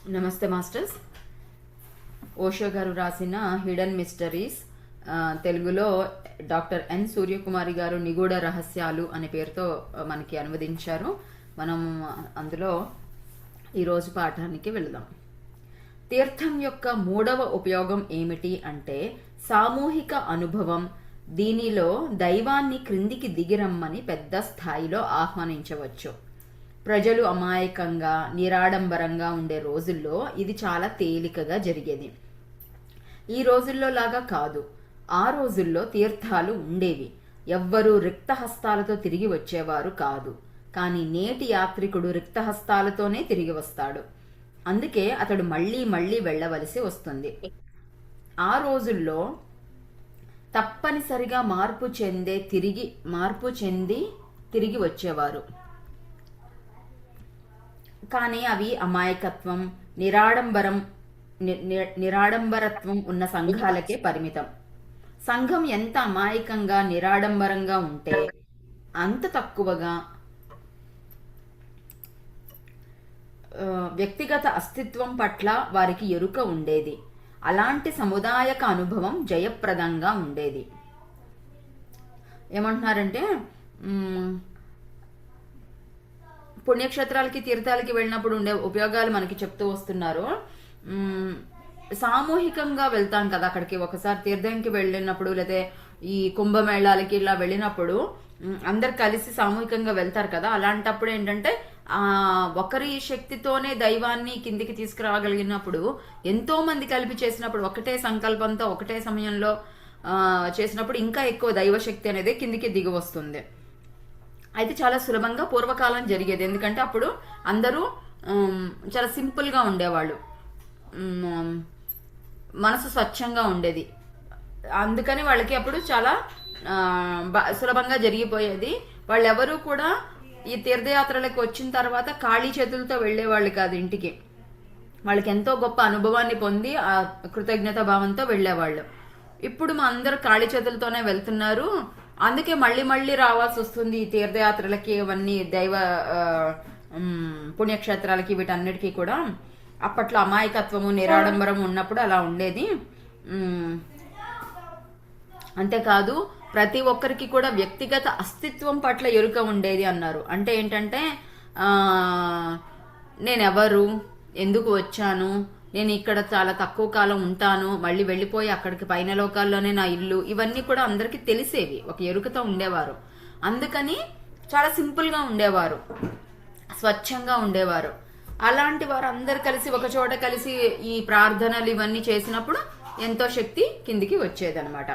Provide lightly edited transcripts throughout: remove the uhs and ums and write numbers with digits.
నమస్తే మాస్టర్స్. ఓషో గారు రాసిన హిడెన్ మిస్టరీస్, తెలుగులో డాక్టర్ ఎన్ సూర్యకుమారి గారు నిగూఢ రహస్యాలు అనే పేరుతో మనకి అనువదించారు. మనం అందులో ఈరోజు పాఠానికి వెళదాం. తీర్థం యొక్క మూడవ ఉపయోగం ఏమిటి అంటే సామూహిక అనుభవం. దీనిలో దైవాన్ని క్రిందికి దిగిరమ్మని పెద్ద స్థాయిలో ఆహ్వానించవచ్చు. ప్రజలు అమాయకంగా నిరాడంబరంగా ఉండే రోజుల్లో ఇది చాలా తేలికగా జరిగేది. ఈ రోజుల్లో లాగా కాదు. ఆ రోజుల్లో తీర్థాలు ఉండేవి. ఎవ్వరూ రిక్తహస్తాలతో తిరిగి వచ్చేవారు కాదు. కానీ నేటి యాత్రికుడు రిక్తహస్తాలతోనే తిరిగి వస్తాడు. అందుకే అతడు మళ్ళీ మళ్ళీ వెళ్ళవలసి వస్తుంది. ఆ రోజుల్లో తప్పనిసరిగా మార్పు చెంది తిరిగి వచ్చేవారు. కానీ అవి అమాయకత్వం, నిరాడంబరత్వం ఉన్న సంఘాలకే పరిమితం. సంఘం ఎంత అమాయకంగా నిరాడంబరంగా ఉంటే అంత తక్కువగా వ్యక్తిగత అస్తిత్వం పట్ల వారికి ఎరుక ఉండేది. అలాంటి సముదాయక అనుభవం జయప్రదంగా ఉండేది. ఏమంటున్నారంటే పుణ్యక్షేత్రాలకి తీర్థాలకి వెళ్ళినప్పుడు ఉండే ఉపయోగాలు మనకి చెప్తూ వస్తున్నారు. సామూహికంగా వెళ్తాం కదా అక్కడికి. ఒకసారి తీర్థంకి వెళ్ళినప్పుడు లేదా ఈ కుంభమేళాలకి ఇలా వెళ్ళినప్పుడు అందరు కలిసి సామూహికంగా వెళ్తారు కదా. అలాంటప్పుడు ఏంటంటే ఒకరి శక్తితోనే దైవాన్ని కిందికి తీసుకురాగలిగినప్పుడు, ఎంతో మంది కలిపి చేసినప్పుడు, ఒకటే సంకల్పంతో ఒకటే సమయంలో చేసినప్పుడు ఇంకా ఎక్కువ దైవశక్తి అనేది కిందికి దిగి వస్తుంది. అయితే చాలా సులభంగా పూర్వకాలం జరిగేది. ఎందుకంటే అప్పుడు అందరూ చాలా సింపుల్గా ఉండేవాళ్ళు, మనసు స్వచ్ఛంగా ఉండేది. అందుకని వాళ్ళకి అప్పుడు చాలా సులభంగా జరిగిపోయేది. వాళ్ళెవరూ కూడా ఈ తీర్థయాత్రలకు వచ్చిన తర్వాత ఖాళీ చేతులతో వెళ్లేవాళ్ళు కాదు ఇంటికి. వాళ్ళకి ఎంతో గొప్ప అనుభవాన్ని పొంది ఆ కృతజ్ఞత భావంతో వెళ్లేవాళ్ళు. ఇప్పుడు మా అందరూ ఖాళీ చేతులతోనే వెళ్తున్నారు. అందుకే మళ్ళీ మళ్ళీ రావాల్సి వస్తుంది ఈ తీర్థయాత్రలకి, అవన్నీ దైవ పుణ్యక్షేత్రాలకి, వీటన్నిటికీ కూడా. అప్పట్లో అమాయకత్వము నిరాడంబరం ఉన్నప్పుడు అలా ఉండేది. అంతేకాదు ప్రతి ఒక్కరికి కూడా వ్యక్తిగత అస్తిత్వం పట్ల ఎరుక ఉండేది అన్నారు. అంటే ఏంటంటే నేనెవరు, ఎందుకు వచ్చాను, నేను ఇక్కడ చాలా తక్కువ కాలం ఉంటాను, మళ్ళీ వెళ్ళిపోయి అక్కడికి పైన లోకాల్లోనే నా ఇల్లు, ఇవన్నీ కూడా అందరికీ తెలిసేవి. ఒక ఎరుకతో ఉండేవారు. అందుకని చాలా సింపుల్గా ఉండేవారు, స్వచ్ఛంగా ఉండేవారు. అలాంటి వారు అందరు కలిసి ఒక చోట కలిసి ఈ ప్రార్థనలు ఇవన్నీ చేసినప్పుడు ఎంతో శక్తి కిందికి వచ్చేదన్నమాట.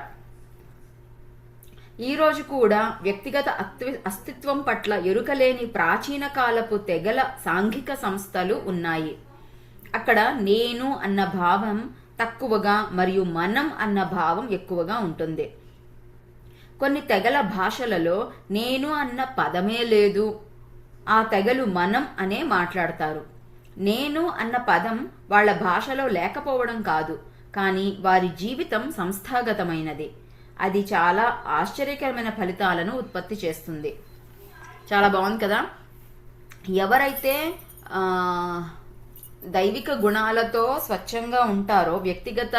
ఈ రోజు కూడా వ్యక్తిగత అస్తిత్వం పట్ల ఎరుకలేని ప్రాచీన కాలపు తెగల సాంఘిక సంస్థలు ఉన్నాయి. అక్కడ నేను అన్న భావం తక్కువగా మరియు మనం అన్న భావం ఎక్కువగా ఉంటుంది. కొన్ని తెగల భాషలలో నేను అన్న పదమే లేదు. ఆ తెగలు మనం అనే మాట్లాడతారు. నేను అన్న పదం వాళ్ళ భాషలో లేకపోవడం కాదు, కానీ వారి జీవితం సంస్థాగతమైనది. అది చాలా ఆశ్చర్యకరమైన ఫలితాలను ఉత్పత్తి చేస్తుంది. చాలా బాగుంది కదా. ఎవరైతే దైవిక గుణాలతో స్వచ్ఛంగా ఉంటారో, వ్యక్తిగత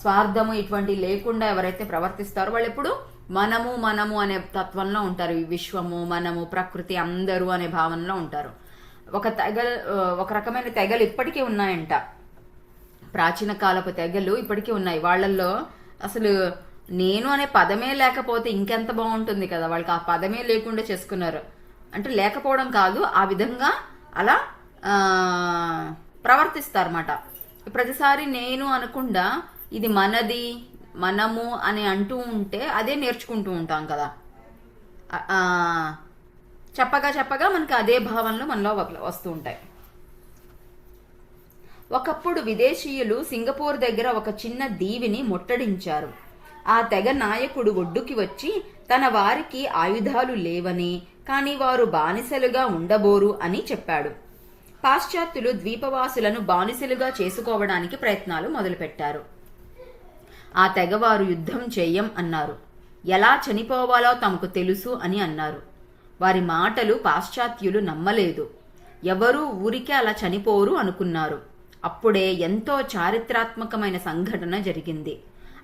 స్వార్థము ఇటువంటి లేకుండా ఎవరైతే ప్రవర్తిస్తారో వాళ్ళు ఎప్పుడు మనము అనే తత్వంలో ఉంటారు. ఈ విశ్వము, మనము, ప్రకృతి, అందరూ అనే భావనలో ఉంటారు. ఒక రకమైన తెగలు ఇప్పటికీ ఉన్నాయంట. ప్రాచీన కాలపు తెగలు ఇప్పటికీ ఉన్నాయి. వాళ్ళల్లో అసలు నేను అనే పదమే లేకపోతే ఇంకెంత బాగుంటుంది కదా. వాళ్ళకి ఆ పదమే లేకుండా చేసుకున్నారు. అంటే లేకపోవడం కాదు, ఆ విధంగా అలా ప్రవర్తిస్తారన్నమాట. ప్రతిసారి నేను అనకుండా ఇది మనది, మనము అని అంటూ ఉంటే అదే నేర్చుకుంటూ ఉంటాం కదా. చెప్పగా మనకి అదే భావనలు మనలో వస్తూ ఉంటాయి. ఒకప్పుడు విదేశీయులు సింగపూర్ దగ్గర ఒక చిన్న దీవిని ముట్టడించారు. ఆ తెగ నాయకుడు ఒడ్డుకి వచ్చి తన వారికి ఆయుధాలు లేవని, కానీ వారు బానిసలుగా ఉండబోరు అని చెప్పాడు. పాశ్చాత్యులు ద్వీపవాసులను బానిసలుగా చేసుకోవడానికి ప్రయత్నాలు మొదలుపెట్టారు. ఆ తెగవారు యుద్ధం చెయ్యం అన్నారు. ఎలా చనిపోవాలో తమకు తెలుసు అని అన్నారు. వారి మాటలు పాశ్చాత్యులు నమ్మలేదు. ఎవరూ ఊరికే అలా చనిపోరు అనుకున్నారు. అప్పుడే ఎంతో చారిత్రాత్మకమైన సంఘటన జరిగింది.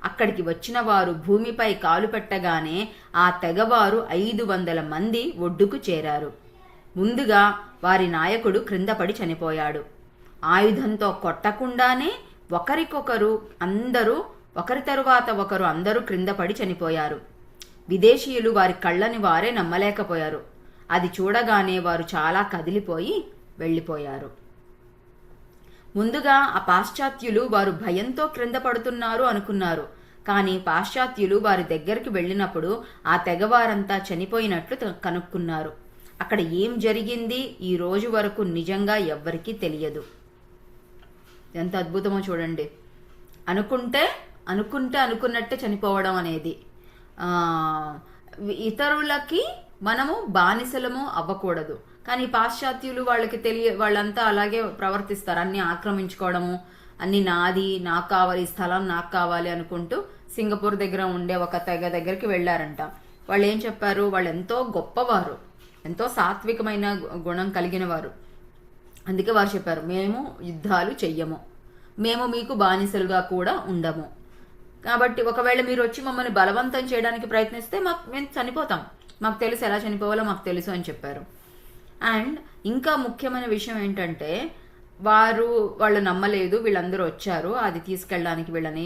అక్కడికి వచ్చిన వారు భూమిపై కాలు పెట్టగానే ఆ తెగవారు 500 మంది ఒడ్డుకు చేరారు. ముందుగా వారి నాయకుడు క్రిందపడి చనిపోయాడు. ఆయుధంతో కొట్టకుండానే ఒకరికొకరు అందరూ ఒకరి తరువాత ఒకరు అందరూ క్రిందపడి చనిపోయారు. విదేశీయులు వారి కళ్ళని వారే నమ్మలేకపోయారు. అది చూడగానే వారు చాలా కదిలిపోయి వెళ్ళిపోయారు. ముందుగా ఆ పాశ్చాత్యులు వారు భయంతో క్రింద పడుతున్నారు అనుకున్నారు. కానీ పాశ్చాత్యులు వారి దగ్గరికి వెళ్ళినప్పుడు ఆ తెగవారంతా చనిపోయినట్లు కనుక్కున్నారు. అక్కడ ఏం జరిగింది ఈ రోజు వరకు నిజంగా ఎవ్వరికీ తెలియదు. ఎంత అద్భుతమో చూడండి. అనుకున్నట్టే చనిపోవడం అనేది. ఇతరులకి మనము బానిసలము అవ్వకూడదు. కానీ పాశ్చాత్యులు వాళ్ళంతా అలాగే ప్రవర్తిస్తారు. అన్ని ఆక్రమించుకోవడము, అన్ని నాది, నాకు కావాలి, స్థలం నాకు కావాలి అనుకుంటూ సింగపూర్ దగ్గర ఉండే ఒక తెగ దగ్గరికి వెళ్లారంట. వాళ్ళు ఏం చెప్పారు? వాళ్ళు ఎంతో గొప్పవారు, ఎంతో సాత్వికమైన గుణం కలిగిన వారు. అందుకే వారు చెప్పారు, మేము యుద్ధాలు చెయ్యము, మేము మీకు బానిసలుగా కూడా ఉండము. కాబట్టి ఒకవేళ మీరు వచ్చి మమ్మల్ని బలవంతం చేయడానికి ప్రయత్నిస్తే మేము చనిపోతాం, మాకు తెలుసు ఎలా చనిపోవాలో మాకు తెలుసు అని చెప్పారు. అండ్ ఇంకా ముఖ్యమైన విషయం ఏంటంటే వాళ్ళు నమ్మలేదు. వీళ్ళందరూ వచ్చారు అది తీసుకెళ్ళడానికి, వీళ్ళని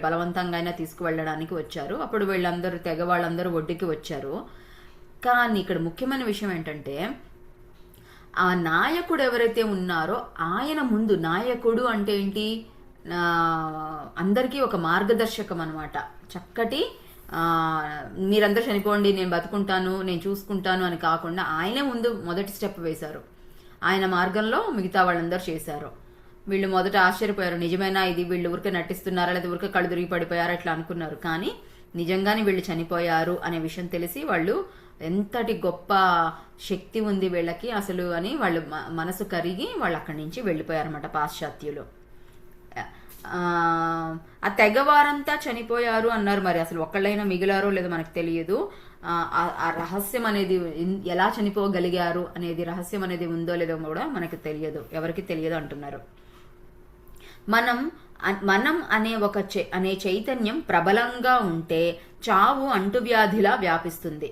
బలవంతంగా అయినా తీసుకువెళ్ళడానికి వచ్చారు. అప్పుడు తెగ వాళ్ళందరూ ఒడ్డుకి వచ్చారు. కానీ ఇక్కడ ముఖ్యమైన విషయం ఏంటంటే ఆ నాయకుడు ఎవరైతే ఉన్నారో ఆయన ముందు, నాయకుడు అంటే ఏంటి, అందరికీ ఒక మార్గదర్శకం అన్నమాట. చక్కటి మీరందరూ చనిపోండి, నేను బతుకుంటాను, నేను చూసుకుంటాను అని కాకుండా ఆయనే ముందు మొదటి స్టెప్ వేశారు. ఆయన మార్గంలో మిగతా వాళ్ళందరూ చేశారు. వీళ్ళు మొదట ఆశ్చర్యపోయారు, నిజమేనా ఇది, వీళ్ళు ఊరికే నటిస్తున్నారా లేదా ఊరికే కళ్ళు తిరిగి పడిపోయారా అట్లా అనుకున్నారు. కానీ నిజంగానే వీళ్ళు చనిపోయారు అనే విషయం తెలిసి వాళ్ళు ఎంతటి గొప్ప శక్తి ఉంది వీళ్ళకి అసలు అని వాళ్ళు మనసు కరిగి వాళ్ళు అక్కడి నుంచి వెళ్ళిపోయారన్నమాట పాశ్చాత్యులు. ఆ తెగవారంతా చనిపోయారు అన్నారు. మరి అసలు ఒక్కళ్ళైనా మిగిలారో లేదో మనకు తెలియదు. ఆ రహస్యం అనేది, ఎలా చనిపోగలిగారు అనేది రహస్యం అనేది ఉందో లేదో కూడా మనకు తెలియదు, ఎవరికి తెలియదు అంటున్నారు. మనం అనే చైతన్యం ప్రబలంగా ఉంటే చావు అంటువ్యాధిలా వ్యాపిస్తుంది.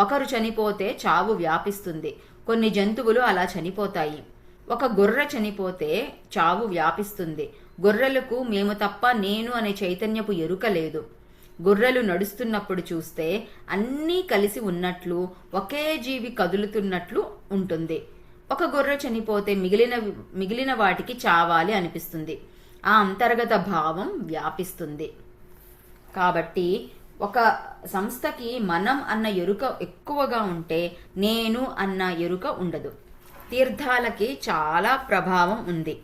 ఒకరు చనిపోతే చావు వ్యాపిస్తుంది. కొన్ని జంతువులు అలా చనిపోతాయి. ఒక గొర్రె చనిపోతే చావు వ్యాపిస్తుంది. గొర్రెలకు మేము తప్ప నేను అనే చైతన్యపు ఎరుక లేదు. గొర్రెలు నడుస్తున్నప్పుడు చూస్తే అన్నీ కలిసి ఉన్నట్లు, ఒకే జీవి కదులుతున్నట్లు ఉంటుంది. ఒక గొర్రె చనిపోతే మిగిలిన వాటికి చావాలి అనిపిస్తుంది. ఆ అంతర్గత భావం వ్యాపిస్తుంది. కాబట్టి ఒక సంస్థకి మనం అన్న ఎరుక ఎక్కువగా ఉంటే నేను అన్న ఎరుక ఉండదు. తీర్థాలకి చాలా ప్రభావం ఉంది.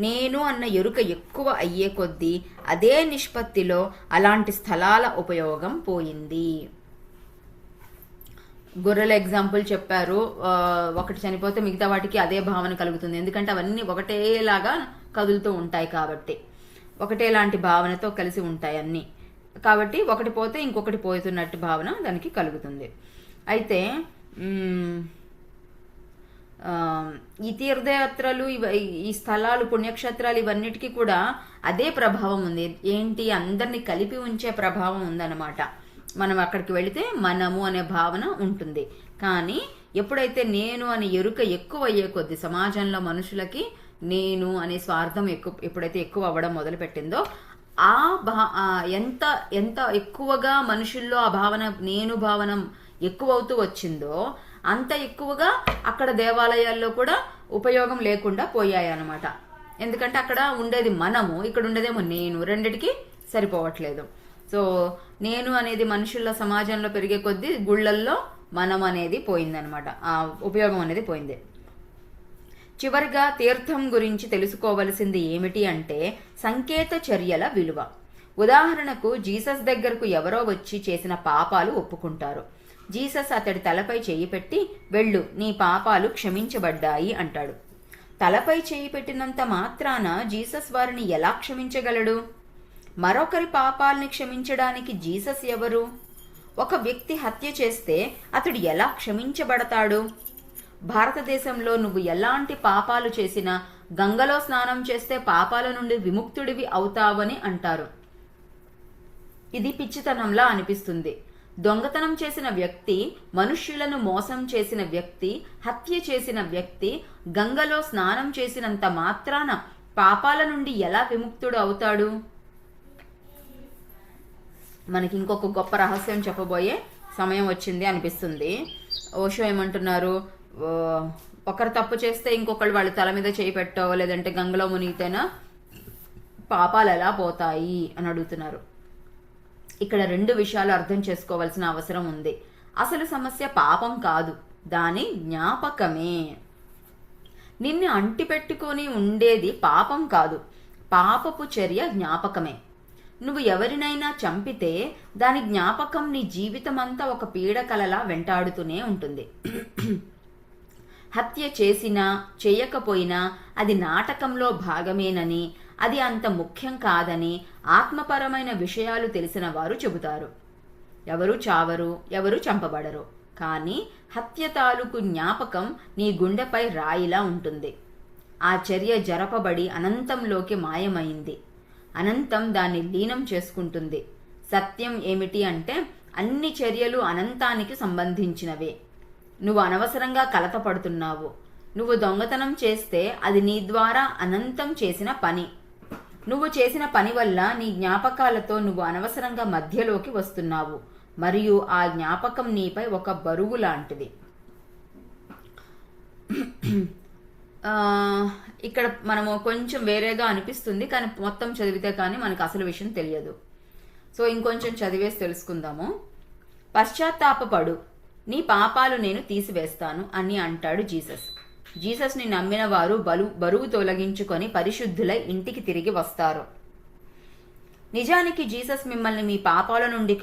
నేను అన్న ఎరుక ఎక్కువ అయ్యే కొద్దీ అదే నిష్పత్తిలో అలాంటి స్థలాల ఉపయోగం పోయింది. గొర్రెల ఎగ్జాంపుల్ చెప్పారు. ఒకటి చనిపోతే మిగతా వాటికి అదే భావన కలుగుతుంది. ఎందుకంటే అవన్నీ ఒకటేలాగా కదులుతూ ఉంటాయి కాబట్టి, ఒకటేలాంటి భావనతో కలిసి ఉంటాయి అన్నీ. కాబట్టి ఒకటి పోతే ఇంకొకటి పోతున్నట్టు భావన దానికి కలుగుతుంది. అయితే ఈ తీర్థయాత్రలు, ఈ స్థలాలు, పుణ్యక్షేత్రాలు ఇవన్నిటికీ కూడా అదే ప్రభావం ఉంది. ఏంటి, అందరినీ కలిపి ఉంచే ప్రభావం ఉందన్నమాట. మనం అక్కడికి వెళితే మనము అనే భావన ఉంటుంది. కానీ ఎప్పుడైతే నేను అనే ఎరుక ఎక్కువ అయ్యే కొద్ది సమాజంలో మనుషులకి నేను అనే స్వార్థం ఎప్పుడైతే ఎక్కువ అవ్వడం మొదలు పెట్టిందో, ఎంత ఎక్కువగా మనుషుల్లో ఆ భావన, నేను భావన ఎక్కువ అవుతూ వచ్చిందో అంత ఎక్కువగా అక్కడ దేవాలయాల్లో కూడా ఉపయోగం లేకుండా పోయాయి అన్నమాట. ఎందుకంటే అక్కడ ఉండేది మనము, ఇక్కడ ఉండేదేమో నేను, రెండిటికి సరిపోవట్లేదు. సో నేను అనేది మనుషుల సమాజంలో పెరిగే కొద్దీ గుళ్ళల్లో మనం అనేది పోయిందనమాట, ఆ ఉపయోగం అనేది పోయింది. చివరిగా తీర్థం గురించి తెలుసుకోవలసింది ఏమిటి అంటే సంకేత చర్యల విలువ. ఉదాహరణకు జీసస్ దగ్గరకు ఎవరో వచ్చి చేసిన పాపాలు ఒప్పుకుంటారు. జీసస్ అతడి తలపై చేయి పెట్టి, వెళ్ళు, నీ పాపాలు క్షమించబడ్డాయి అంటాడు. తలపై చేయి పెట్టినంత మాత్రాన జీసస్ వారిని ఎలా క్షమించగలడు? మరొకరి పాపాల్ని క్షమించడానికి జీసస్ ఎవరు? ఒక వ్యక్తి హత్య చేస్తే అతడు ఎలా క్షమించబడతాడు? భారతదేశంలో నువ్వు ఎలాంటి పాపాలు చేసినా గంగలో స్నానం చేస్తే పాపాల నుండి విముక్తుడివి అవుతావని అంటారు. ఇది పిచ్చితనంలా అనిపిస్తుంది. దొంగతనం చేసిన వ్యక్తి, మనుష్యులను మోసం చేసిన వ్యక్తి, హత్య చేసిన వ్యక్తి గంగలో స్నానం చేసినంత మాత్రాన పాపాల నుండి ఎలా విముక్తుడు అవుతాడు? మనకి ఇంకొక గొప్ప రహస్యం చెప్పబోయే సమయం వచ్చింది అనిపిస్తుంది. ఓషో ఏమంటున్నారు, ఒకరు తప్పు చేస్తే ఇంకొకళ్ళు వాళ్ళ తల మీద చేయి పెట్టో లేదంటే గంగలో మునిగితేనా పాపాలు ఎలా పోతాయి అని అడుగుతున్నారు. ఇక్కడ 2 విషయాలు అర్థం చేసుకోవాల్సిన అవసరం ఉంది. అసలు సమస్య పాపం కాదు, దాని జ్ఞాపకమే. నిన్ను అంటిపెట్టుకొని ఉండేది పాపం కాదు, పాపపు చర్య జ్ఞాపకమే. నువ్వు ఎవరినైనా చంపితే దాని జ్ఞాపకం నీ జీవితమంతా ఒక పీడకలలా వెంటాడుతూనే ఉంటుంది. హత్య చేసినా చేయకపోయినా అది నాటకంలో భాగమేనని, అది అంత ముఖ్యం కాదని ఆత్మపరమైన విషయాలు తెలిసిన వారు చెబుతారు. ఎవరు చావరు, ఎవరు చంపబడరు, కానీ హత్య తాలూకు జ్ఞాపకం నీ గుండెపై రాయిలా ఉంటుంది. ఆ చర్య జరపబడి అనంతంలోకి మాయమైంది. అనంతం దాన్ని లీనం చేసుకుంటుంది. సత్యం ఏమిటి అంటే అన్ని చర్యలు అనంతానికి సంబంధించినవే. నువ్వు అనవసరంగా కలత పడుతున్నావు. నువ్వు దొంగతనం చేస్తే అది నీ ద్వారా అనంతం చేసిన పని. నువ్వు చేసిన పని వల్ల నీ జ్ఞాపకాలతో నువ్వు అనవసరంగా మధ్యలోకి వస్తున్నావు, మరియు ఆ జ్ఞాపకం నీపై ఒక బరువు లాంటిది. ఇక్కడ మనము కొంచెం వేరేగా అనిపిస్తుంది, కానీ మొత్తం చదివితే కానీ మనకు అసలు విషయం తెలియదు. సో ఇంకొంచెం చదివేసి తెలుసుకుందాము. పశ్చాత్తాపపడు, నీ పాపాలు నేను తీసివేస్తాను అని అంటాడు జీసస్. జీసస్ని నమ్మిన వారు బరువు తొలగించుకొని పరిశుద్ధులై ఇంటికి తిరిగి వస్తారు. నిజానికి జీసస్ మిమ్మల్ని మీ పాపాల నుండి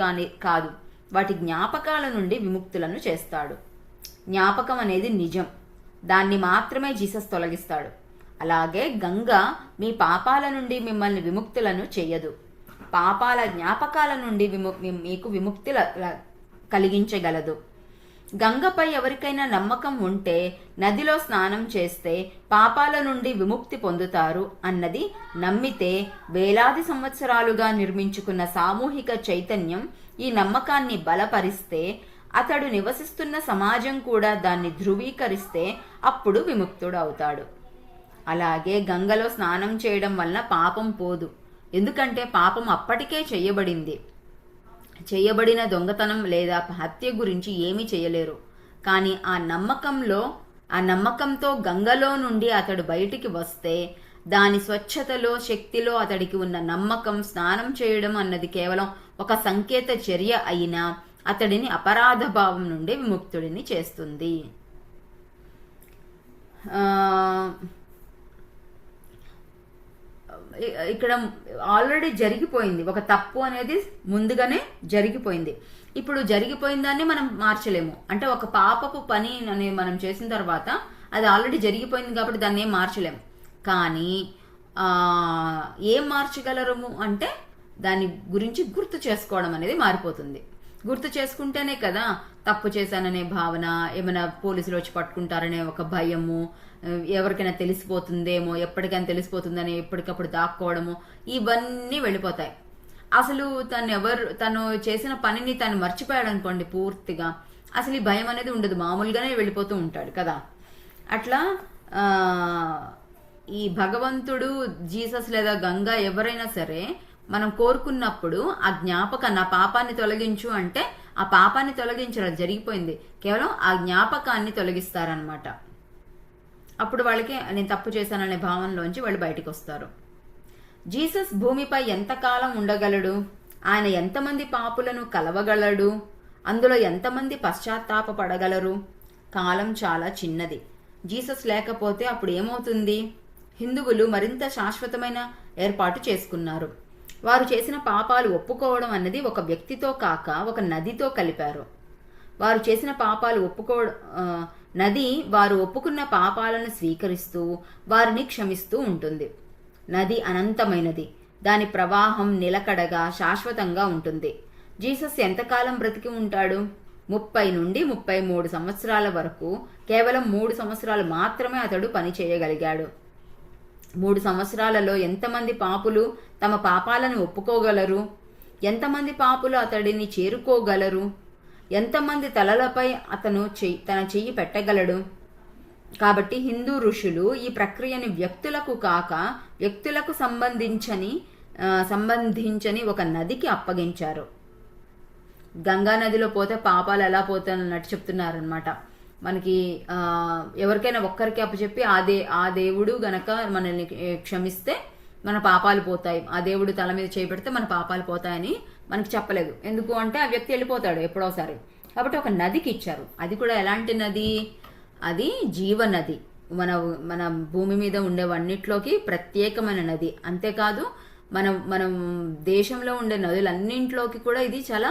కాదు, వాటి జ్ఞాపకాల నుండి విముక్తులను చేస్తాడు. జ్ఞాపకం అనేది నిజం, దాన్ని మాత్రమే జీసస్ తొలగిస్తాడు. అలాగే గంగ మీ పాపాల నుండి మిమ్మల్ని విముక్తులను చేయదు. పాపాల జ్ఞాపకాల నుండి మీకు విముక్తి కలిగించగలదు. గంగపై ఎవరికైనా నమ్మకం ఉంటే నదిలో స్నానం చేస్తే పాపాల నుండి విముక్తి పొందుతారు అన్నది నమ్మితే వేలాది సంవత్సరాలుగా నిర్మించుకున్న సామూహిక చైతన్యం ఈ నమ్మకాన్ని బలపరిస్తే, అతడు నివసిస్తున్న సమాజం కూడా దాన్ని ధృవీకరిస్తే అప్పుడు విముక్తుడు అవుతాడు. అలాగే గంగలో స్నానం చేయడం వల్ల పాపం పోదు, ఎందుకంటే పాపం అప్పటికే చేయబడింది. చేయబడిన దొంగతనం లేదా హత్య గురించి ఏమీ చేయలేరు. కానీ ఆ నమ్మకంతో గంగలో నుండి అతడు బయటికి వస్తే, దాని స్వచ్ఛతలో, శక్తిలో అతడికి ఉన్న నమ్మకం స్నానం చేయడం అన్నది కేవలం ఒక సంకేత చర్య అయినా అతడిని అపరాధ భావం నుండి విముక్తుడిని చేస్తుంది. ఇక్కడ ఆల్రెడీ జరిగిపోయింది, ఒక తప్పు అనేది ముందుగానే జరిగిపోయింది. ఇప్పుడు జరిగిపోయిన దాన్ని మనం మార్చలేము. అంటే ఒక పాపపు పని అనేది మనం చేసిన తర్వాత అది ఆల్రెడీ జరిగిపోయింది కాబట్టి దాన్ని ఏం మార్చలేము. కానీ ఏం మార్చగలరము అంటే దాని గురించి గుర్తు చేసుకోవడం అనేది మారిపోతుంది. గుర్తు చేసుకుంటేనే కదా తప్పు చేశాననే భావన, ఏమైనా పోలీసులు వచ్చి పట్టుకుంటారనే ఒక భయము, ఎవరికైనా తెలిసిపోతుందేమో, ఎప్పటికైనా తెలిసిపోతుందని ఎప్పటికప్పుడు దాక్కోవడము, ఇవన్నీ వెళ్ళిపోతాయి. అసలు తను చేసిన పనిని తను మర్చిపోయాడు అనుకోండి పూర్తిగా, అసలు ఈ భయం అనేది ఉండదు, మామూలుగానే వెళ్ళిపోతూ ఉంటాడు కదా. అట్లా ఈ భగవంతుడు, జీసస్ లేదా గంగా ఎవరైనా సరే మనం కోరుకున్నప్పుడు ఆ నా పాపాన్ని తొలగించు అంటే ఆ పాపాన్ని తొలగించడం జరిగిపోయింది, కేవలం ఆ జ్ఞాపకాన్ని తొలగిస్తారనమాట. అప్పుడు వాళ్ళకి నేను తప్పు చేశాననే భావనలోంచి వాళ్ళు బయటకు వస్తారు. జీసస్ భూమిపై ఎంతకాలం ఉండగలడు? ఆయన ఎంతమంది పాపులను కలవగలడు? అందులో ఎంతమంది పశ్చాత్తాపపడగలరు? కాలం చాలా చిన్నది. జీసస్ లేకపోతే అప్పుడు ఏమవుతుంది? హిందువులు మరింత శాశ్వతమైన ఏర్పాటు చేసుకున్నారు. వారు చేసిన పాపాలు ఒప్పుకోవడం అన్నది ఒక వ్యక్తితో కాక ఒక నదితో కలిపారు. వారు చేసిన పాపాలు నది వారు ఒప్పుకున్న పాపాలను స్వీకరిస్తూ వారిని క్షమిస్తూ ఉంటుంది. నది అనంతమైనది, దాని ప్రవాహం నిలకడగా శాశ్వతంగా ఉంటుంది. జీసస్ ఎంతకాలం బ్రతికి ఉంటాడు? 30 నుండి 33 సంవత్సరాల వరకు కేవలం 3 సంవత్సరాలు మాత్రమే అతడు పని చేయగలిగాడు. 3 సంవత్సరాలలో ఎంతమంది పాపులు తమ పాపాలను ఒప్పుకోగలరు? ఎంతమంది పాపులు అతడిని చేరుకోగలరు? ఎంతమంది తలలపై అతను తన చెయ్యి పెట్టగలడు? కాబట్టి హిందూ ఋషులు ఈ ప్రక్రియని వ్యక్తులకు కాక వ్యక్తులకు సంబంధించని ఒక నదికి అప్పగించారు. గంగా నదిలో పోతే పాపాలు ఎలా పోతాయన్నట్టు చెప్తున్నారనమాట. మనకి ఎవరికైనా ఒక్కరికి అప్పచెప్పి ఆ దేవుడు గనక మనల్ని క్షమిస్తే మన పాపాలు పోతాయి, ఆ దేవుడు తల మీద చేయబెడితే మన పాపాలు పోతాయని మనకి చెప్పలేదు. ఎందుకు అంటే ఆ వ్యక్తి వెళ్ళిపోతాడు ఎప్పుడోసారి. కాబట్టి ఒక నదికి ఇచ్చారు. అది కూడా ఎలాంటి నది? అది జీవనది. మన భూమి మీద ఉండేవన్నిట్లోకి ప్రత్యేకమైన నది. అంతేకాదు మనం దేశంలో ఉండే నదులన్నింటిలోకి కూడా ఇది చాలా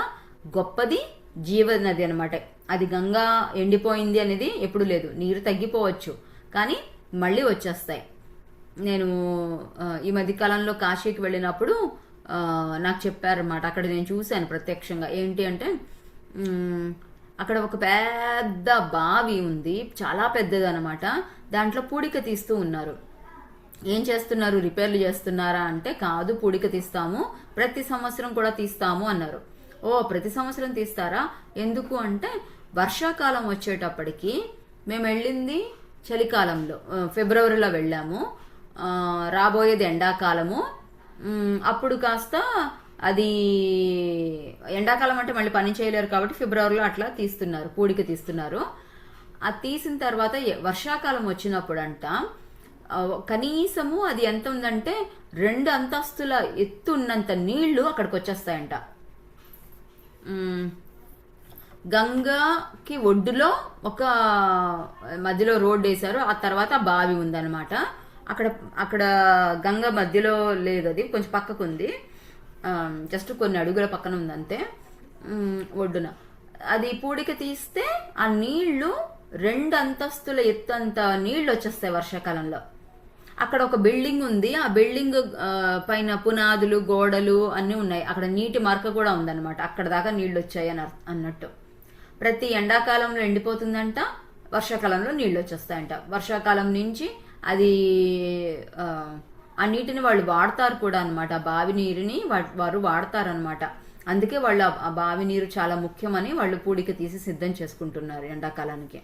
గొప్పది జీవనది అనమాట. అది గంగా ఎండిపోయింది అనేది ఎప్పుడు లేదు. నీరు తగ్గిపోవచ్చు కానీ మళ్ళీ వచ్చేస్తాయి. నేను ఈ మధ్య కాలంలో కాశీకి వెళ్ళినప్పుడు నాకు చెప్పారన్నమాట. అక్కడ నేను చూశాను ప్రత్యక్షంగా. ఏంటి అంటే అక్కడ ఒక పెద్ద బావి ఉంది, చాలా పెద్దది అనమాట. దాంట్లో పూడిక తీస్తూ ఉన్నారు. ఏం చేస్తున్నారు? రిపేర్లు చేస్తున్నారా అంటే కాదు, పూడిక తీస్తాము, ప్రతి సంవత్సరం కూడా తీస్తాము అన్నారు. ఓ, ప్రతి సంవత్సరం తీస్తారా? ఎందుకు అంటే వర్షాకాలం వచ్చేటప్పటికి, మేము వెళ్ళింది చలికాలంలో, ఫిబ్రవరిలో వెళ్ళాము, రాబోయేది ఎండాకాలము. అప్పుడు కాస్త అది ఎండాకాలం అంటే మళ్ళీ పని చేయలేరు కాబట్టి ఫిబ్రవరిలో అట్లా తీస్తున్నారు, పూడిక తీస్తున్నారు. అది తీసిన తర్వాత వర్షాకాలం వచ్చినప్పుడంట కనీసము అది ఎంత ఉందంటే 2 అంతస్తుల ఎత్తు ఉన్నంత నీళ్లు అక్కడికి వచ్చేస్తాయంట. గంగాకి ఒడ్డులో ఒక మధ్యలో రోడ్డు వేశారు. ఆ తర్వాత బావి ఉందన్నమాట. అక్కడ గంగ మధ్యలో లేదు, అది కొంచెం పక్కకు ఉంది, జస్ట్ కొన్ని అడుగుల పక్కన ఉంది అంతే, ఒడ్డున. అది పూడిక తీస్తే ఆ నీళ్లు 2 అంతస్తుల ఎత్తంత నీళ్లు వచ్చేస్తాయి వర్షాకాలంలో. అక్కడ ఒక బిల్డింగ్ ఉంది, ఆ బిల్డింగ్ పైన పునాదులు గోడలు అన్నీ ఉన్నాయి. అక్కడ నీటి మరక కూడా ఉందన్నమాట. అక్కడ దాకా నీళ్లు వచ్చాయి అన్నట్టు. ప్రతి ఎండాకాలంలో ఎండిపోతుందంట, వర్షాకాలంలో నీళ్లు వచ్చేస్తాయంట. వర్షాకాలం నుంచి అది ఆ నీటిని వాళ్ళు వాడతారు కూడా అనమాట. ఆ బావి నీరుని వారు వాడతారనమాట. అందుకే వాళ్ళు ఆ బావి నీరు చాలా ముఖ్యమని వాళ్ళు పూడిక తీసి సిద్ధం చేసుకుంటున్నారు ఎండాకాలానికి.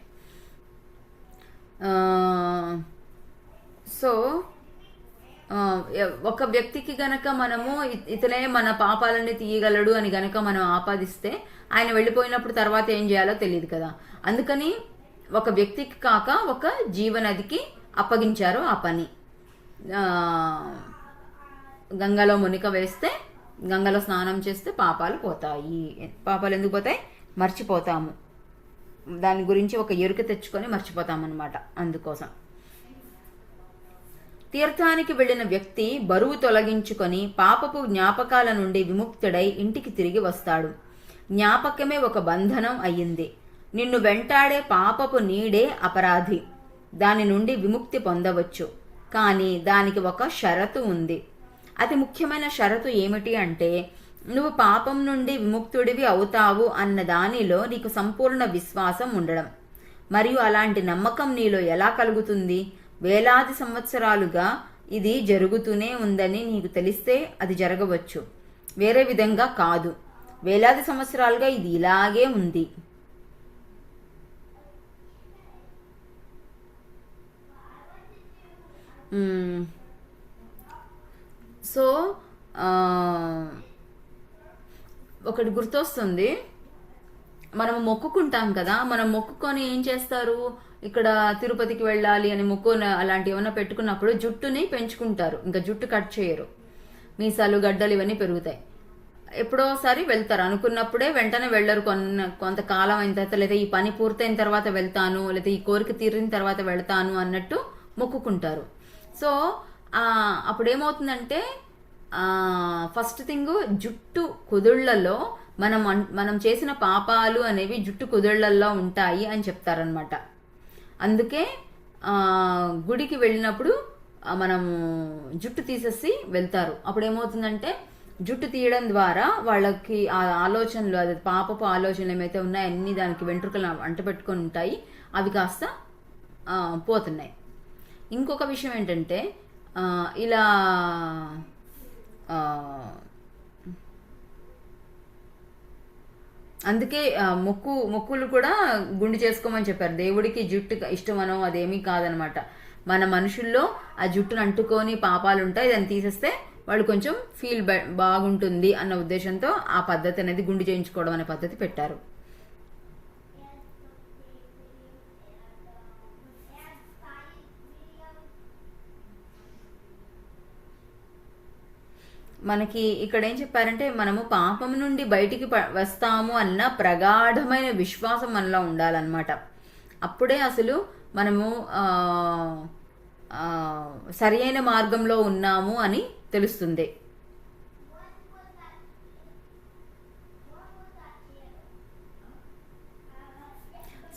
సో ఒక వ్యక్తికి గనక మనము ఇతనే మన పాపాలన్నీ తీయగలడు అని గనక మనం ఆపాదిస్తే ఆయన వెళ్ళిపోయినప్పుడు తర్వాత ఏం చేయాలో తెలియదు కదా. అందుకని ఒక వ్యక్తికి కాక ఒక జీవనదికి అప్పగించారు ఆ పని. గంగలో మునిక వేస్తే, గంగలో స్నానం చేస్తే పాపాలు పోతాయి. పాపాలు ఎందుకు పోతాయి? మర్చిపోతాము. దాని గురించి ఒక ఎరుక తెచ్చుకొని మర్చిపోతామన్నమాట. అందుకోసం తీర్థానికి వెళ్లిన వ్యక్తి బరువు తొలగించుకొని పాపపు జ్ఞాపకాల నుండి విముక్తుడై ఇంటికి తిరిగి వస్తాడు. జ్ఞాపకమే ఒక బంధనం అయ్యింది. నిన్ను వెంటాడే పాపపు నీడే అపరాధి. దాని నుండి విముక్తి పొందవచ్చు, కానీ దానికి ఒక షరతు ఉంది. అతి ముఖ్యమైన షరతు ఏమిటి అంటే, నువ్వు పాపం నుండి విముక్తుడివి అవుతావు అన్న దానిలో నీకు సంపూర్ణ విశ్వాసం ఉండడం. మరియు అలాంటి నమ్మకం నీలో ఎలా కలుగుతుంది? వేలాది సంవత్సరాలుగా ఇది జరుగుతూనే ఉందని నీకు తెలిస్తే అది జరగవచ్చు, వేరే విధంగా కాదు. వేలాది సంవత్సరాలుగా ఇది ఇలాగే ఉంది. సో ఒకటి గుర్తొస్తుంది. మనం మొక్కుకుంటాం కదా, మనం మొక్కుకొని ఏం చేస్తారు, ఇక్కడ తిరుపతికి వెళ్ళాలి అని అలాంటి ఏమైనా పెట్టుకున్నప్పుడు జుట్టుని పెంచుకుంటారు. ఇంకా జుట్టు కట్ చేయరు, మీసాలు గడ్డలు ఇవన్నీ పెరుగుతాయి. ఎప్పుడోసారి వెళ్తారు, అనుకున్నప్పుడే వెంటనే వెళ్ళరు. కొంతకాలం అయిన తర్వాత, లేదా ఈ పని పూర్తయిన తర్వాత వెళ్తాను, లేదా ఈ కోరిక తీరిన తర్వాత వెళ్తాను అన్నట్టు మొక్కుకుంటారు. సో అప్పుడు ఏమవుతుందంటే, ఫస్ట్ థింగ్ జుట్టు కుదుళ్లలో మనం చేసిన పాపాలు అనేవి జుట్టు కుదుళ్లలో ఉంటాయి అని చెప్తారనమాట. అందుకే గుడికి వెళ్ళినప్పుడు మనము జుట్టు తీసేసి వెళ్తారు. అప్పుడు ఏమవుతుందంటే జుట్టు తీయడం ద్వారా వాళ్ళకి ఆ ఆలోచనలు, అది పాపపు ఆలోచనలు ఏమైతే ఉన్నాయో అన్ని దానికి వెంట్రుకలు అంటపెట్టుకొని ఉంటాయి, అవి కాస్త పోతున్నాయి. ఇంకొక విషయం ఏంటంటే ఇలా అందుకే మొక్కులు కూడా గుండు చేసుకోమని చెప్పారు. దేవుడికి జుట్టు ఇష్టమనో అదేమీ కాదనమాట. మన మనుషుల్లో ఆ జుట్టును అంటుకొని పాపాలు ఉంటాయి, దాన్ని తీసేస్తే వాళ్ళు కొంచెం ఫీల్ బాగుంటుంది అన్న ఉద్దేశంతో ఆ పద్ధతి అనేది గుండు చేయించుకోవడం అనే పద్ధతి పెట్టారు. మనకి ఇక్కడ ఏం చెప్పారంటే, మనము పాపం నుండి బయటికి వస్తాము అన్న ప్రగాఢమైన విశ్వాసం మనలో ఉండాలన్నమాట. అప్పుడే అసలు మనము సరి అయిన మార్గంలో ఉన్నాము అని తెలుస్తుంది.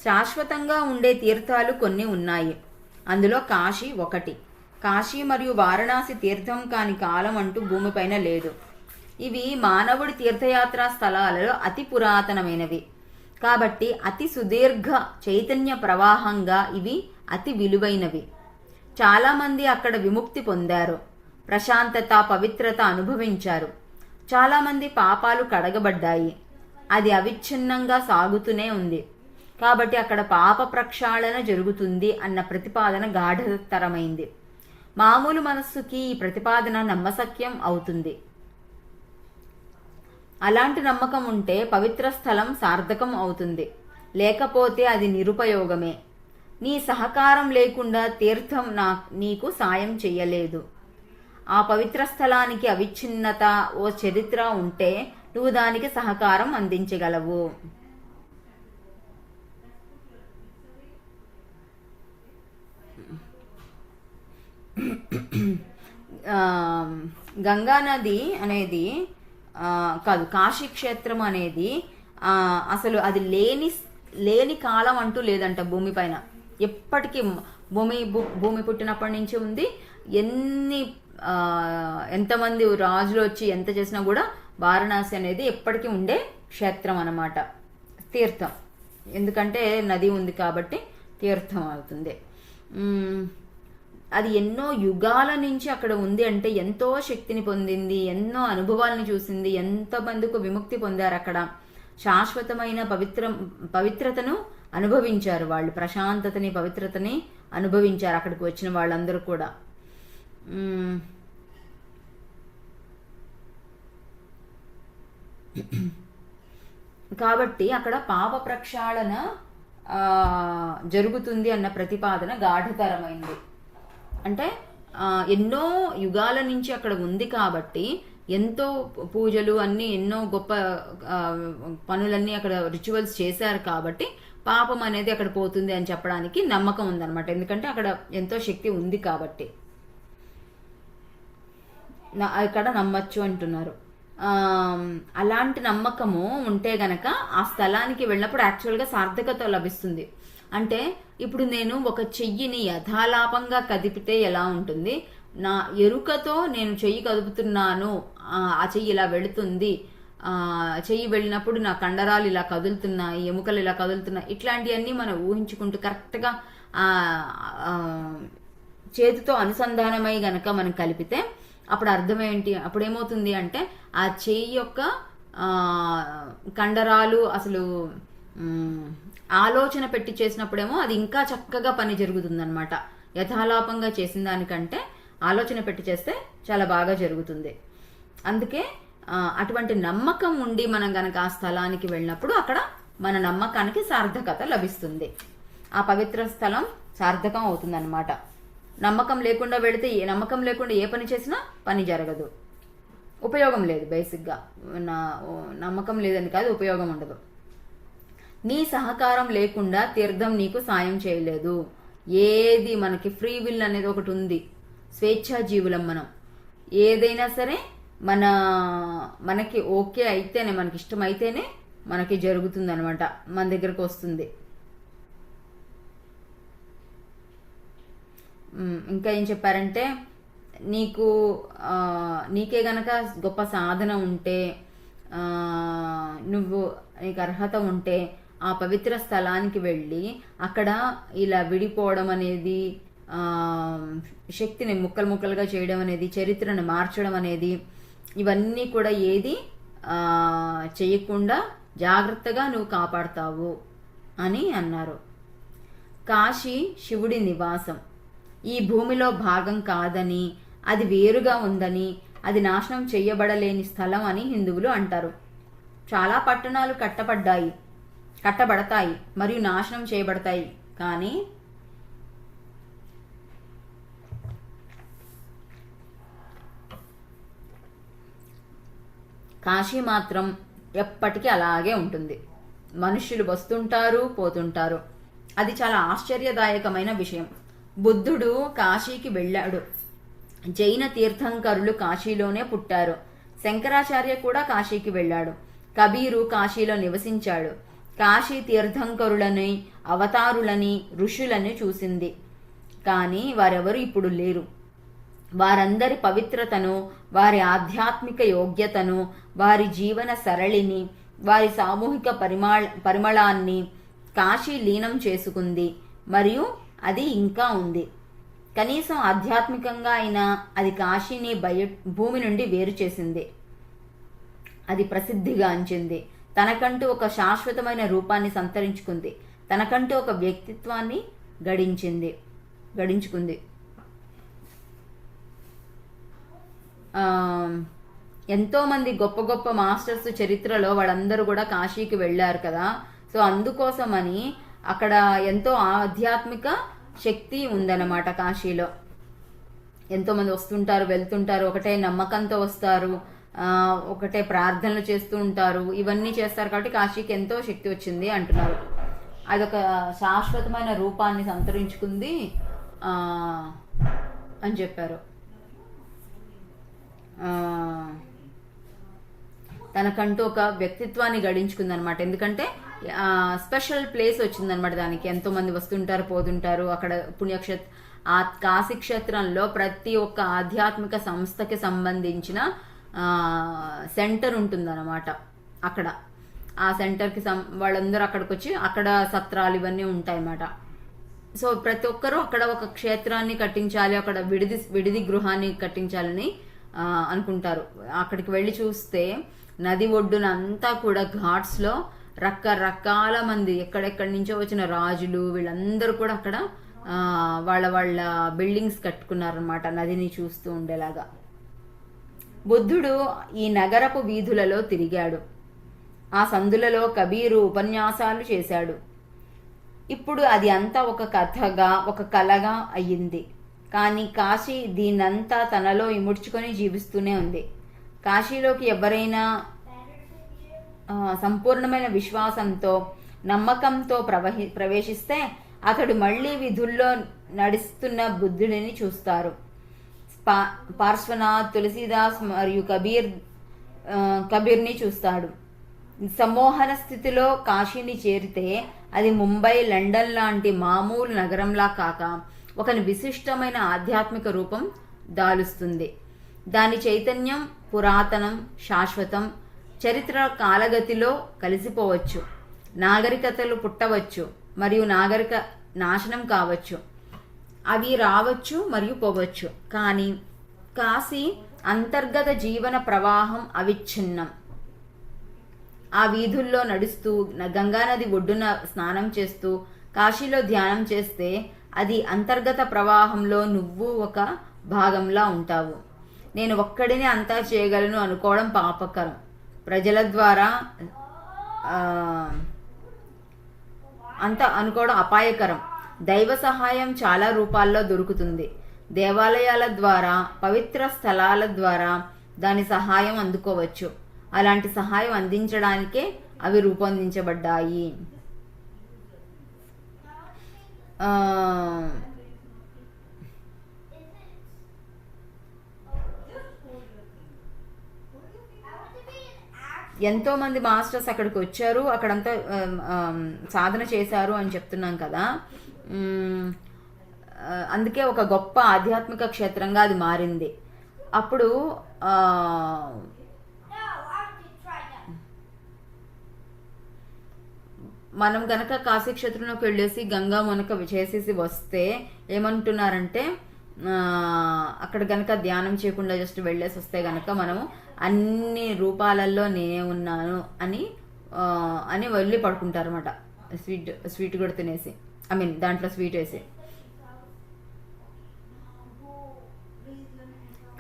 శాశ్వతంగా ఉండే తీర్థాలు కొన్ని ఉన్నాయి. అందులో కాశీ ఒకటి. కాశీ మరియు వారణాసి తీర్థం కాని కాలం అంటూ భూమిపైన లేదు. ఇవి మానవుడి తీర్థయాత్రా స్థలాలలో అతి పురాతనమైనవి కాబట్టి అతి సుదీర్ఘ చైతన్య ప్రవాహంగా ఇవి అతి విలువైనవి. చాలామంది అక్కడ విముక్తి పొందారు, ప్రశాంతత, పవిత్రత అనుభవించారు. చాలామంది పాపాలు కడగబడ్డాయి, అది అవిచ్ఛిన్నంగా సాగుతూనే ఉంది. కాబట్టి అక్కడ పాప ప్రక్షాళన జరుగుతుంది అన్న ప్రతిపాదన గాఢతరమైంది. మామూలు మనస్సుకి ఈ ప్రతిపాదన నమ్మశక్యం అవుతుంది. అలాంటి నమ్మకం ఉంటే పవిత్ర స్థలం సార్థకం అవుతుంది, లేకపోతే అది నిరుపయోగమే. నీ సహకారం లేకుండా తీర్థం నీకు సాయం చెయ్యలేదు. ఆ పవిత్ర స్థలానికి అవిచ్ఛిన్నత, ఓ చరిత్ర ఉంటే నువ్వు దానికి సహకారం అందించగలవు. గంగా నది అనేది కాదు, కాశీ క్షేత్రం అనేది అసలు అది లేని కాలం అంటూ లేదంట భూమిపైన. ఎప్పటికీ భూమి పుట్టినప్పటి నుంచి ఉంది. ఎంతమంది రాజులు వచ్చి ఎంత చేసినా కూడా వారణాసి అనేది ఎప్పటికీ ఉండే క్షేత్రం అన్నమాట, తీర్థం. ఎందుకంటే నది ఉంది కాబట్టి తీర్థం అవుతుంది. అది ఎన్నో యుగాల నుంచి అక్కడ ఉంది అంటే ఎంతో శక్తిని పొందింది, ఎన్నో అనుభవాలను చూసింది, ఎంతమందికి విముక్తి పొందారు. అక్కడ శాశ్వతమైన పవిత్రతను అనుభవించారు వాళ్ళు, ప్రశాంతతని, పవిత్రతని అనుభవించారు అక్కడికి వచ్చిన వాళ్ళందరూ కూడా. కాబట్టి అక్కడ పాప ప్రక్షాళన జరుగుతుంది అన్న ప్రతిపాదన గాఢతరమైంది. అంటే ఎన్నో యుగాల నుంచి అక్కడ ఉంది కాబట్టి ఎంతో పూజలు అన్ని, ఎన్నో గొప్ప పనులన్నీ అక్కడ రిచువల్స్ చేశారు కాబట్టి పాపం అనేది అక్కడ పోతుంది అని చెప్పడానికి నమ్మకం ఉందన్నమాట. ఎందుకంటే అక్కడ ఎంతో శక్తి ఉంది కాబట్టి అక్కడ నమ్మచ్చు అంటున్నారు. అలాంటి నమ్మకము ఉంటే గనక ఆ స్థలానికి వెళ్ళినప్పుడు యాక్చువల్గా సార్థకత లభిస్తుంది. అంటే ఇప్పుడు నేను ఒక చెయ్యిని యథాలాపంగా కదిపితే ఎలా ఉంటుంది, నా ఎరుకతో నేను చెయ్యి కదుపుతున్నాను, ఆ చెయ్యి ఇలా వెళుతుంది, చెయ్యి వెళ్ళినప్పుడు నా కండరాలు ఇలా కదులుతున్నాయి, ఎముకలు ఇలా కదులుతున్నాయి, ఇట్లాంటివన్నీ మనం ఊహించుకుంటూ కరెక్ట్గా చేతితో అనుసంధానమై గనక మనం కలిపితే అప్పుడు అర్థం ఏంటి, అప్పుడు ఏమవుతుంది అంటే ఆ చెయ్యి యొక్క కండరాలు అసలు ఆలోచన పెట్టి చేసినప్పుడేమో అది ఇంకా చక్కగా పని జరుగుతుంది అనమాట. యథాలాపంగా చేసిన దానికంటే ఆలోచన పెట్టి చేస్తే చాలా బాగా జరుగుతుంది. అందుకే అటువంటి నమ్మకం ఉండి మనం గనక ఆ స్థలానికి వెళ్ళినప్పుడు అక్కడ మన నమ్మకానికి సార్థకత లభిస్తుంది, ఆ పవిత్ర స్థలం సార్థకం అవుతుంది అనమాట. నమ్మకం లేకుండా వెళితే, నమ్మకం లేకుండా ఏ పని చేసినా పని జరగదు, ఉపయోగం లేదు. బేసిక్గా నమ్మకం లేదని కాదు, ఉపయోగం ఉండదు. నీ సహకారం లేకుండా తీర్థం నీకు సాయం చేయలేదు. ఏది మనకి ఫ్రీ విల్ అనేది ఒకటి ఉంది, స్వేచ్ఛా జీవులం మనం. ఏదైనా సరే మనకి ఓకే అయితేనే, మనకి ఇష్టం అయితేనే మనకి జరుగుతుంది అనమాట, మన దగ్గరకు వస్తుంది. ఇంకా ఏం చెప్పారంటే నీకు నీకే గనక గొప్ప సాధన ఉంటే, నీకు అర్హత ఉంటే ఆ పవిత్ర స్థలానికి వెళ్ళి అక్కడ ఇలా విడిపోవడం అనేది, శక్తిని ముక్కలు ముక్కలుగా చేయడం అనేది, చరిత్రను మార్చడం అనేది, ఇవన్నీ కూడా ఏది చేయకుండా జాగ్రత్తగా నువ్వు కాపాడతావు అని అన్నారు. కాశీ శివుడి నివాసం, ఈ భూమిలో భాగం కాదని, అది వేరుగా ఉందని, అది నాశనం చేయబడలేని స్థలం అని హిందువులు అంటారు. చాలా పట్టణాలు కట్టబడతాయి మరియు నాశనం చేయబడతాయి, కానీ కాశీ మాత్రం ఎప్పటికీ అలాగే ఉంటుంది. మనుష్యులు వస్తుంటారు, పోతుంటారు. అది చాలా ఆశ్చర్యదాయకమైన విషయం. బుద్ధుడు కాశీకి వెళ్ళాడు. జైన తీర్థంకరులు కాశీలోనే పుట్టారు. శంకరాచార్య కూడా కాశీకి వెళ్ళాడు. కబీరు కాశీలో నివసించాడు. కాశీ తీర్థంకరులని, అవతారులని, ఋషులని చూసింది. కానీ వారెవరు ఇప్పుడు లేరు. వారందరి పవిత్రతను, వారి ఆధ్యాత్మిక యోగ్యతను, వారి జీవన సరళిని, వారి సామూహిక పరిమళాన్ని కాశీ లీనం చేసుకుంది మరియు అది ఇంకా ఉంది. కనీసం ఆధ్యాత్మికంగా అయినా అది కాశీని భూమి నుండి వేరు చేసింది. అది ప్రసిద్ధిగాంచింది. తనకంటూ ఒక శాశ్వతమైన రూపాన్ని సంతరించుకుంది. తనకంటూ ఒక వ్యక్తిత్వాన్ని గడించుకుంది. ఎంతో మంది గొప్ప గొప్ప మాస్టర్స్ చరిత్రలో వాళ్ళందరూ కూడా కాశీకి వెళ్ళారు కదా. సో అందుకోసమని అక్కడ ఎంతో ఆధ్యాత్మిక శక్తి ఉందన్నమాట. కాశీలో ఎంతో మంది వస్తుంటారు, వెళ్తుంటారు, ఒకటే నమ్మకంతో వస్తారు, ఒకటే ప్రార్థనలు చేస్తూ ఉంటారు, ఇవన్నీ చేస్తారు. కాబట్టి కాశీకి ఎంతో శక్తి వచ్చింది అంటున్నారు. అదొక శాశ్వతమైన రూపాన్ని సంతరించుకుంది అని చెప్పారు. తనకంటూ ఒక వ్యక్తిత్వాన్ని గడించుకుంది అనమాట. ఎందుకంటే స్పెషల్ ప్లేస్ వచ్చిందనమాట దానికి. ఎంతో మంది వస్తుంటారు, పోతుంటారు. అక్కడ ఆ కాశీ క్షేత్రంలో ప్రతి ఒక్క ఆధ్యాత్మిక సంస్థకి సంబంధించిన సెంటర్ ఉంటుందన్నమాట. అక్కడ ఆ సెంటర్కి వాళ్ళందరూ అక్కడికి వచ్చి అక్కడ సత్రాలు ఇవన్నీ ఉంటాయన్నమాట. సో ప్రతి ఒక్కరూ అక్కడ ఒక క్షేత్రాన్ని కట్టించాలి, అక్కడ విడిది గృహాన్ని కట్టించాలని అనుకుంటారు. అక్కడికి వెళ్ళి చూస్తే నది ఒడ్డున అంతా కూడా ఘాట్స్లో రకరకాల మంది, ఎక్కడెక్కడి నుంచో వచ్చిన రాజులు, వీళ్ళందరూ కూడా అక్కడ వాళ్ళ బిల్డింగ్స్ కట్టుకున్నారనమాట, నదిని చూస్తూ ఉండేలాగా. బుద్ధుడు ఈ నగరపు వీధులలో తిరిగాడు. ఆ సందులలో కబీరు ఉపన్యాసాలు చేశాడు. ఇప్పుడు అది అంతా ఒక కథగా, ఒక కలగా అయ్యింది. కానీ కాశీ దీనంతా తనలో ఇముడ్చుకొని జీవిస్తూనే ఉంది. కాశీలోకి ఎవరైనా సంపూర్ణమైన విశ్వాసంతో, నమ్మకంతో ప్రవేశిస్తే అతడు మళ్లీ విధుల్లో నడుస్తున్న బుద్ధుడిని చూస్తారు. పార్శ్వనాథ్, తులసీదాస్ మరియు కబీర్ని చూస్తాడు. సమ్మోహన స్థితిలో కాశీని చేరితే అది ముంబై, లండన్ లాంటి మామూలు నగరంలా కాక ఒక విశిష్టమైన ఆధ్యాత్మిక రూపం దాలుస్తుంది. దాని చైతన్యం పురాతనం, శాశ్వతం. చరిత్ర కాలగతిలో కలిసిపోవచ్చు. నాగరికతలు పుట్టవచ్చు మరియు నాశనం కావచ్చు. అవి రావచ్చు మరియు పోవచ్చు. కానీ కాశీ అంతర్గత జీవన ప్రవాహం అవిచ్ఛిన్నం. ఆ వీధుల్లో నడుస్తూ, గంగానది ఒడ్డున స్నానం చేస్తూ, కాశీలో ధ్యానం చేస్తే అది అంతర్గత ప్రవాహంలో నువ్వు ఒక భాగంలా ఉంటావు. నేను ఒక్కడినే అంతా చేయగలను అనుకోవడం పాపకరం. ప్రజల ద్వారా అంతా అనుకోవడం అపాయకరం. దైవ సహాయం చాలా రూపాల్లో దొరుకుతుంది. దేవాలయాల ద్వారా, పవిత్ర స్థలాల ద్వారా దాని సహాయం అందుకోవచ్చు. అలాంటి సహాయం అందించడానికే అవి రూపొందించబడ్డాయి. ఎంతో మంది మాస్టర్స్ అక్కడికి వచ్చారు, అక్కడంతా సాధన చేశారు అని చెప్తున్నాం కదా. అందుకే ఒక గొప్ప ఆధ్యాత్మిక క్షేత్రంగా అది మారింది. అప్పుడు మనం గనక కాశీ క్షేత్రంలోకి వెళ్ళేసి గంగా మునక చేసేసి వస్తే ఏమంటున్నారంటే అక్కడ గనక ధ్యానం చేయకుండా జస్ట్ వెళ్ళేసి వస్తే గనక మనము అన్ని రూపాలలో నేనే ఉన్నాను అని వెళ్ళి పడుకుంటారు అనమాట. స్వీట్ కూడా తినేసి, ఐ మీన్ దాంట్లో స్వీట్ వేసి.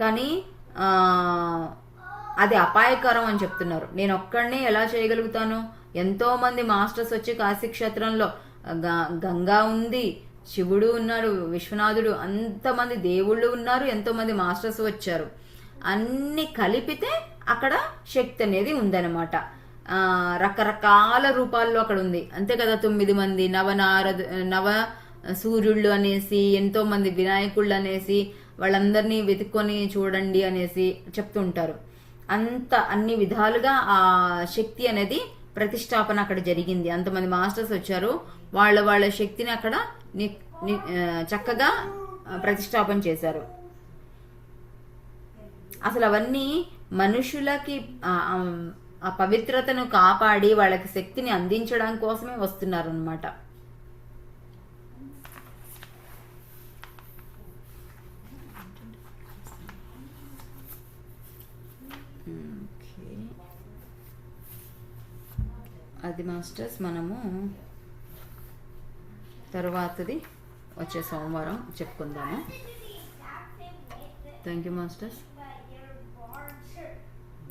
కానీ అది అపాయకరం అని చెప్తున్నారు. నేను ఒక్కడినే ఎలా చేయగలుగుతాను? ఎంతో మంది మాస్టర్స్ వచ్చి కాశీ క్షేత్రంలో గంగా ఉంది, శివుడు ఉన్నాడు, విశ్వనాథుడు, అంతమంది దేవుళ్ళు ఉన్నారు, ఎంతో మంది మాస్టర్స్ వచ్చారు. అన్ని కలిపితే అక్కడ శక్తి అనేది ఉందన్నమాట. రకరకాల రూపాల్లో అక్కడ ఉంది. అంతే కదా, 9 మంది నవ సూర్యుళ్ళు అనేసి, ఎంతో మంది వినాయకుళ్ళు అనేసి, వాళ్ళందరినీ వెతుక్కొని చూడండి అనేసి చెప్తుంటారు. అన్ని విధాలుగా ఆ శక్తి అనేది ప్రతిష్టాపన అక్కడ జరిగింది. అంతమంది మాస్టర్స్ వచ్చారు, వాళ్ళ శక్తిని అక్కడ చక్కగా ప్రతిష్టాపన చేశారు. అసలు అవన్నీ మనుషులకి ఆ పవిత్రతను కాపాడి వాళ్ళకి శక్తిని అందించడం కోసమే వస్తున్నారు అన్నమాట. అది మాస్టర్స్, మనము తర్వాతది వచ్చే సోమవారం చెప్పుకుందాము. Thank you masters.